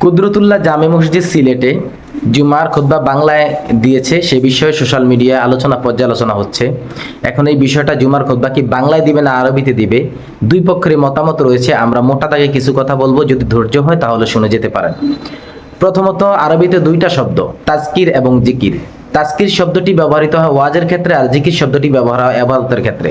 কুদরতুল্লাহ জামে মসজিদ সিলেটে জুমার খুতবা বাংলায় দিয়েছে, সে বিষয়ে সোশ্যাল মিডিয়ায় পর্যালোচনা হচ্ছে। এখন এই বিষয়টা জুমার খুতবা কি বাংলায় দিবে না আরবিতে দিবে, দুই পক্ষের মতামত রয়েছে। আমরা মোটা দাগে কিছু কথা বলবো, যদি ধৈর্য হয় তাহলে শুনে যেতে পারেন। প্রথমত, আরবিতে দুইটা শব্দ, তাজকির এবং জিকির। তাজকির শব্দটি ব্যবহৃত হয় ওয়াজের ক্ষেত্রে, আর জিকির শব্দটি ব্যবহার হয় ইবাদতের ক্ষেত্রে।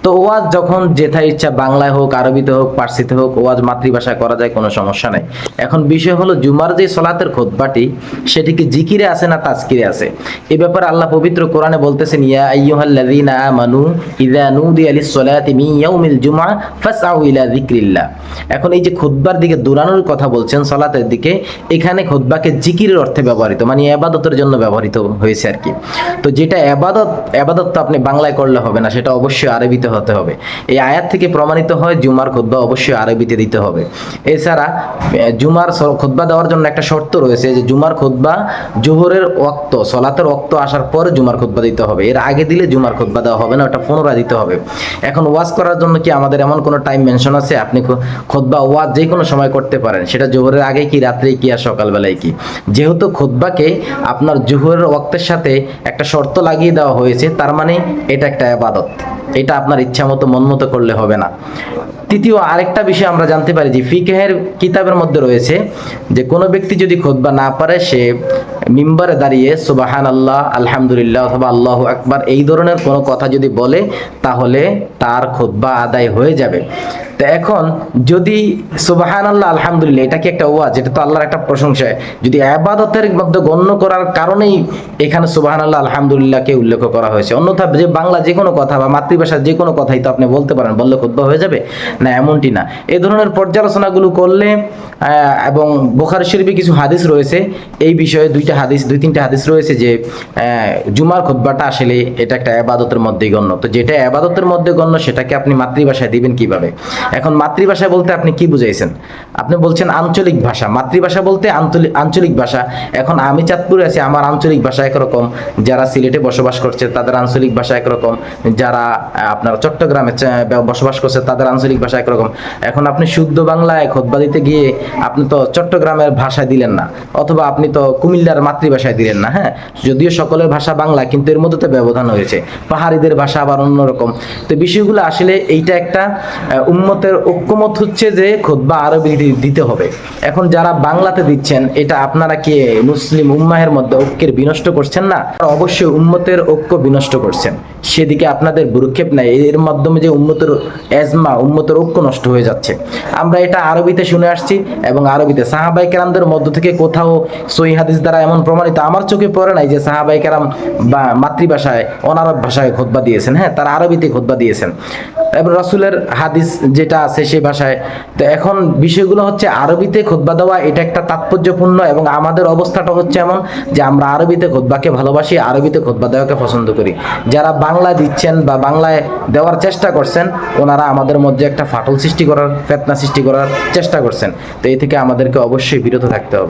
তো ওয়াজ যখন যেথায় ইচ্ছা, বাংলায় হোক, আরবিতে হোক, পার্সিতে হোক, ওয়াজ মাতৃভাষায় করা যায়, কোনো সমস্যা নাই। এখন বিষয় হলো জুমার যে সলাতের খুতবাটি, সেটি কি জিকিরে আছে না তাজকিরে আছে। এই ব্যাপারে আল্লাহ পবিত্র কোরআনে বলতেছেন, ইয়া আইয়ুহাল্লাযীনা আমানু ইযা নুদিয়া লিস-সালাতি মিন ইয়াউমিল জুমআ ফাসআউ ইলা যিকরিল্লাহ। এখন এই যে খুতবার দিকে দৌড়ানোর কথা বলছেন, সলাতের দিকে, এখানে খুতবাকে জিকিরের অর্থে ব্যবহৃত, মানে ইবাদতের জন্য ব্যবহৃত হয়েছে আর কি। তো যেটা ইবাদত তো আপনি বাংলায় করলে হবে না, সেটা অবশ্যই আরবিতে হতে হবে। এই আয়াত থেকে প্রমাণিত হয় জুমার খুতবা অবশ্যই আরবিতে দিতে হবে। এছাড়া জুমার খুতবা দেওয়ার জন্য একটা শর্ত রয়েছে, যে জুমার খুতবা জোহরের ওয়াক্ত, সলাতের ওয়াক্ত আসার পরে জুমার খুতবা দিতে হবে। এর আগে দিলে জুমার খুতবা দেওয়া হবে না, ওটা পুনরায় দিতে হবে। এখন ওয়াজ করার জন্য কি আমাদের এমন কোনো টাইম মেনশন আছে? আপনি খুতবা ওয়াজ যে কোনো সময় করতে পারেন, সেটা জোহরের আগে কি, রাত্রে কি, আর সকালবেলায় কি। যেহেতু খুতবাকে আপনার জোহরের ওয়াক্তের সাথে একটা শর্ত লাগিয়ে দেওয়া হয়েছে, তার মানে এটা একটা ইবাদত। এটা আপনার ইচ্ছা মতো মন মতো করলে হবে না। তৃতীয় আরেকটা বিষয় আমরা জানতে পারি যে ফিকহের কিতাবের মধ্যে রয়েছে যে কোনো ব্যক্তি যদি খুতবা না পারে, সে মিম্বারে দাঁড়িয়ে সুবহানাল্লাহ, আলহামদুলিল্লাহ অথবা আল্লাহু আকবার এই ধরনের কোনো কথা যদি বলে, তাহলে তার খুতবা আদায় হয়ে যাবে। তো এখন যদি সুবহানাল্লাহ আলহামদুলিল্লাহ, এটা কি একটা ওয়াজ? এটা তো আল্লাহর একটা প্রশংসা। যদি ইবাদতের মধ্যে গণ্য করার কারণেই এখানে সুবহানাল্লাহ আলহামদুলিল্লাহকে উল্লেখ করা হয়েছে, অন্যথা যে বাংলা যে কোনো কথা বা মাতৃভাষার যে কোনো কথাই তো আপনি বলতে পারেন, বললে খুতবা হয়ে যাবে না, এমনটি না। এই ধরনের পর্যালোচনাগুলো করলে, এবং বুখারী শরীফে কিছু হাদিস রয়েছে এই বিষয়ে, দুই তিনটা হাদিস রয়েছে যে জুমার খুতবাটা আসলে এটা একটা ইবাদতের মধ্যেই গণ্য। তো যেটা ইবাদতের মধ্যে গণ্য, সেটাকে আপনি মাতৃভাষায় দিবেন কিভাবে? এখন মাতৃভাষা বলতে আপনি কি বুঝাইছেন? আপনি বলছেন আঞ্চলিক ভাষা। মাতৃভাষা বলতে আঞ্চলিক ভাষা। এখন আমি চাঁদপুরে আছি, আমার আঞ্চলিক ভাষা একরকম, যারা সিলেটে বসবাস করছে তাদের আঞ্চলিক ভাষা একরকম, যারা আপনার চট্টগ্রামে বসবাস করছে তাদের আঞ্চলিক ভাষা একরকম। এখন আপনি শুদ্ধ বাংলায় খুতবা দিতে গিয়ে আপনি তো চট্টগ্রামের ভাষায় দিলেন না, অথবা আপনি তো কুমিল্লার মাতৃভাষায় দিলেন না। হ্যাঁ, যদিও সকলের ভাষা বাংলা, কিন্তু এর মধ্যে তো ব্যবধান হয়েছে। পাহাড়িদের ভাষা আবার অন্যরকম। তো বিষয়গুলো আসলে এইটা একটা উম্মতের ঐক্যমত হচ্ছে যে খুতবা আরবি দিতে হবে। এখন যারা বাংলাতে দিচ্ছেন, এটা আপনারা কি মুসলিম উম্মাহের মধ্যে ঐক্যের বিনষ্ট করছেন না? অবশ্যই উম্মতের ঐক্য বিনষ্ট করছেন, সেদিকে আপনাদের ভ্রুক্ষেপ নাই। এর মাধ্যমে যে উম্মতের উম্মতের ঐক্য নষ্ট হয়ে যাচ্ছে। আমরা এটা আরবিতে শুনে আসছি, এবং আরবিতে সাহাবায়ে কেরামদের মধ্য থেকে কোথাও সহিহ হাদিস দ্বারা এমন প্রমাণিত আমার চোখে পড়ে নাই যে সাহাবায়ে কেরাম বা মাতৃভাষায়, অনারব ভাষায় খুতবা দিয়েছেন। হ্যাঁ, তারা আরবিতে খুতবা দিয়েছেন, এবং রাসূলের হাদিস যেটা আছে সেই ভাষায়। তো এখন বিষয়গুলো হচ্ছে আরবিতে খুতবা দেওয়া, এটা একটা তাৎপর্যপূর্ণ, এবং আমাদের অবস্থাটা হচ্ছে এমন যে আমরা আরবিতে খুতবাকে ভালোবাসি, আরবিতে খুতবা দেওয়াকে পছন্দ করি। যারা বাংলা দিচ্ছেন বা বাংলায় দেওয়ার চেষ্টা করছেন, ওনারা আমাদের মধ্যে একটা ফাটল সৃষ্টি করার, ফিতনা সৃষ্টি করার চেষ্টা করছেন। তো এই থেকে আমাদেরকে অবশ্যই বিরত থাকতে হবে।